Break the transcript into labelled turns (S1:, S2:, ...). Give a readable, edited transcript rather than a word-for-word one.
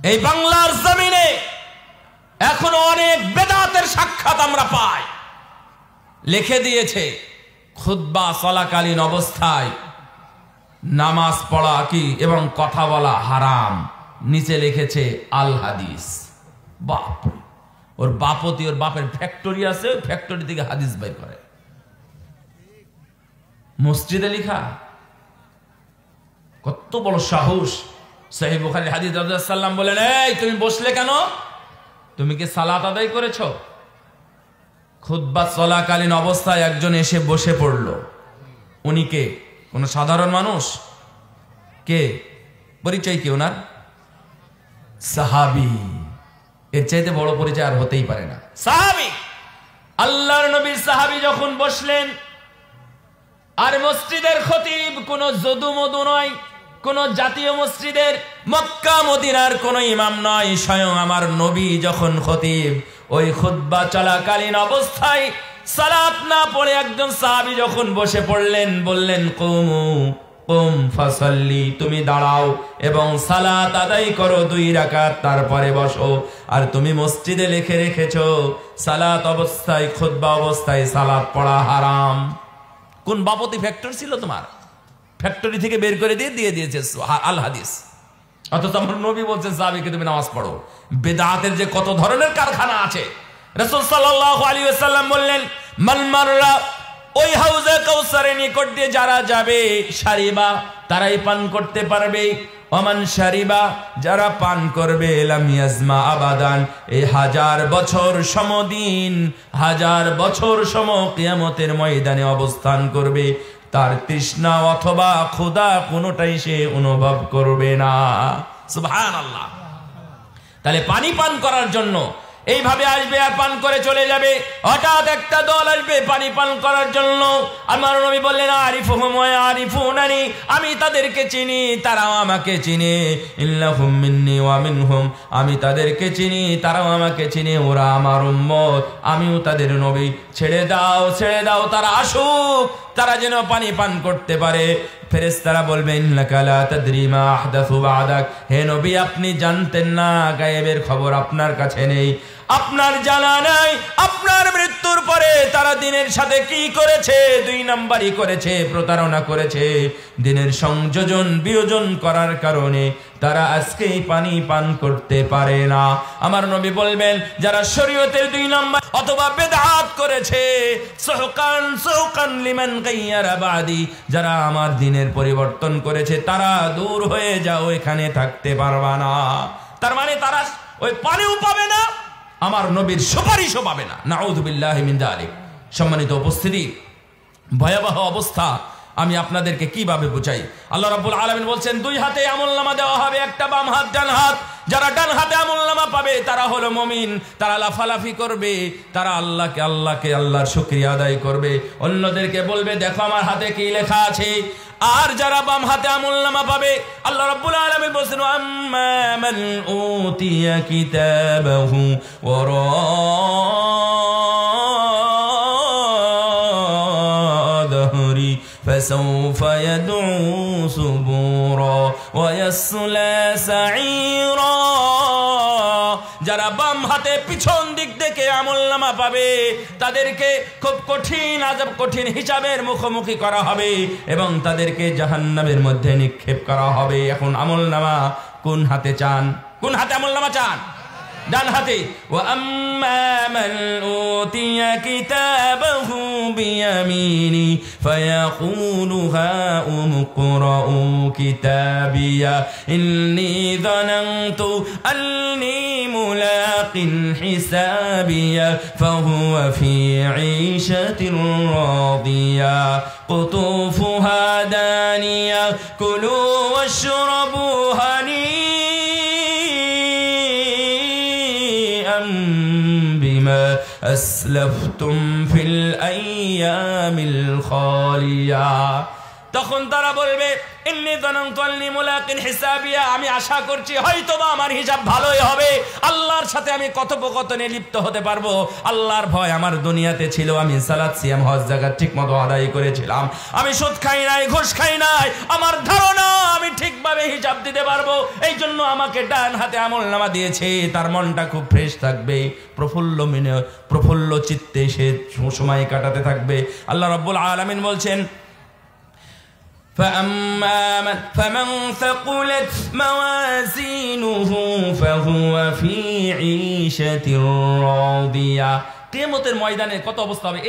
S1: এই বাংলার জমিনে এখনো অনেক বেদাতের সাক্ষাৎ আমরা পাই। লিখে দিয়েছে খুতবা চলাকালীন অবস্থায় নামাজ পড়া কি এবং কথা বলা হারাম, নিচে লিখেছে আল হাদিস। বাপ, ওর বাপতি, ওর বাপের ফ্যাক্টরি আছে, ওই ফ্যাক্টরি থেকে হাদিস বের করে। মসজিদে লিখা, কত বড় সাহস। সহিহ বুখারীর হাদিস, রাসূলুল্লাহ সাল্লাল্লাহু আলাইহি ওয়াসাল্লাম বলেন, এই তুমি বসলে কেন? তুমি কি সালাত আদায় করেছো? খুতবা চলাকালীন অবস্থায় একজন এসে বসে পড়ল। উনি কে? কোন সাধারণ মানুষ? কে? পরিচয় কি ওনার? সাহাবী। এর চাইতে বড় পরিচয় আর হতেই পারে না। সাহাবী, আল্লাহর নবীর সাহাবী যখন বসলেন, আর মসজিদের খতিব কোন যদু মধু নয়, কোন জাতীয় মসজিদের মক্কা মদিনার কোন ইমাম নয়, স্বয়ং আমার নবী যখন খতিব, ওই খুতবা চলাকালীন অবস্থায় সালাত না পড়ে একজন সাহাবী যখন বসে পড়লেন, বললেন কুম ফাসাল্লি, তুমি দাঁড়াও এবং সালাত আদায় করো 2 রাকাত, তারপরে বসো। আর তুমি মসজিদে লিখে রেখেছো সালাত অবস্থায়, খুতবা অবস্থায় সালাত পড়া হারাম। কোন বাপতি ফ্যাক্টরি ছিল তোমার? ফ্যাক্টরি থেকে বের করে দিয়ে দিয়েছে আল হাদিস। অথচ আমার নবী বলছেন সাহাবীকে তুমি নামাজ পড়ো। বেদাতের যে কত ধরনের কারখানা আছে। রাসূল সাল্লাল্লাহু আলাইহি ওয়াসাল্লাম বললেন, মান মাররা, ওই হাউজে কাউসারের নিকট দিয়ে যারা যাবে, শারিবা, তারাই পান করতে পারবে। ওমান শারিবা, যারা পান করবে, লাম ইয়াজমা আবাদান, এই 1000 বছর সমদিন, 1000 বছর সম কিয়ামতের ময়দানে অবস্থান করবে, তার তৃষ্ণা অথবা ক্ষুধা কোনোটাই সে অনুভব করবে না। সুবহানাল্লাহ। তাহলে পানি পান করার জন্য এইভাবে আসবে আর পান করে চলে যাবে। হঠাৎ একটা দল আসবে পানি পান করার জন্য। আমার নবী বললেন, আরিফুহুম ওয়া আরিফুনানি, আমি তাদেরকে চিনি, তারাও আমাকে চিনে। ইল্লাহুম মিন্নি ওয়া মিনহুম, আমি তাদেরকে চিনি, তারাও আমাকে চিনে। ওরা আমার উম্মত, আমিও তাদের নবী। ছেড়ে দাও, ছেড়ে দাও, তারা আসুক, তারা যেন পানি পান করতে পারে। ফেরেশতারা বলবেন, ইন্নাকা লা তাদরি মা আহদাসু বা'দাক, হে নবী আপনি জানতেন না, গায়েবের খবর আপনার কাছে নেই, আপনার জানা নাই আপনার মৃত্যুর পরে তারা দিনের সাথে কি করেছে। 2 নাম্বারই করেছে, প্রতারণা করেছে। দিনের সংযোজন বিয়োজন করার কারণে তারা আজকেই পানি পান করতে পারে না। আমার নবী বলবেন, যারা শরীয়তের 2 নাম্বার অথবা বেদাত করেছে, সুহকান সুহকান লিমান গায়্যারা বাদি, যারা আমার দিনের পরিবর্তন করেছে, তারা দূর হয়ে যাও, এখানে থাকতে পারবা না। তার মানে তারা ওই পানিও পাবে না, আমার নবীর সুপারিশও পাবে না। নাউযু বিল্লাহি মিন যালিক। সম্মানিত উপস্থিতি, ভয়াবহ অবস্থা আমি আপনাদেরকে কিভাবে বুঝাই। আল্লাহ রাব্বুল আলামিন বলছেন, 2 হাতে আমলনামা দেওয়া হবে, একটা বাম হাত, ডান হাত। যারা ডান হাতে আমলনামা পাবে তারা হলো মুমিন, তারা লাফালাফি করবে, তারা আল্লাহর শুকরিয়া আদায় করবে, অন্যদেরকে বলবে দেখো আমার হাতে কি লেখা আছে। আর যারা বাম হাতে আমলনামা পাবে, আল্লাহ রাব্বুল আলামিন বলেন, আম্মা মান উতিয়া কিতাবাহু ওয়ারা দহরি ফাসাউফা ইয়াদউ সুবুরা ওয়া ইয়াসলা সাঈরা। যারা বাম হাতে পিছন দিক থেকে আমলনামা পাবে, তাদেরকে খুব কঠিন আযাব, কঠিন হিসাবের মুখোমুখি করা হবে এবং তাদেরকে জাহান্নামের মধ্যে নিক্ষেপ করা হবে। এখন আমলনামা কোন হাতে চান? কোন হাতে আমলনামা চান? ডান হাতে। ওয়া আম্মা মান উতিয়া কিতাবাহু বিয়ামিনি ফায়াকুলু হাউম ইকরাউ কিতাবিয়া ইন্নী যানানতু আন্নী মুলাকিন হিসাবিয়া ফাহুয়া ফি ঈশাতিন রাদিয়া কুতুফুহা দানিয়া কুলু ওয়াশরাবু হানি বিমা আসলাফতুম ফিল আইয়ামিল খালিয়া। তখন তারা বলবে ইন্নী যানানতু আন্নী মুলাকিন হিসাবিয়া, আমি আশা করছি হয়তোবা আমার হিসাব ভালোই হবে, আল্লাহর সাথে আমি কথোপকথনে লিপ্ত হতে পারবো। আল্লাহর ভয় আমার দুনিয়াতে ছিল, আমি সালাত সিয়াম হজ যাকাত ঠিকমতো আদায় করেছিলাম, আমি সুদ খাই নাই, ঘুষ খাই নাই, আমার ধারণা আমি ঠিকভাবে হিসাব দিতে পারবো, এই জন্য আমাকে ডান হাতে আমলনামা দিয়েছে। তার মনটা খুব ফ্রেশ থাকবে, প্রফুল্ল চিত্তে সে সময় কাটাতে থাকবে। আল্লাহ রাব্বুল আলামিন বলছেন فمن ثقلت موازينه فهو في عيشة راضية। কিয়ামতের ময়দানে কত অবস্থা হবে।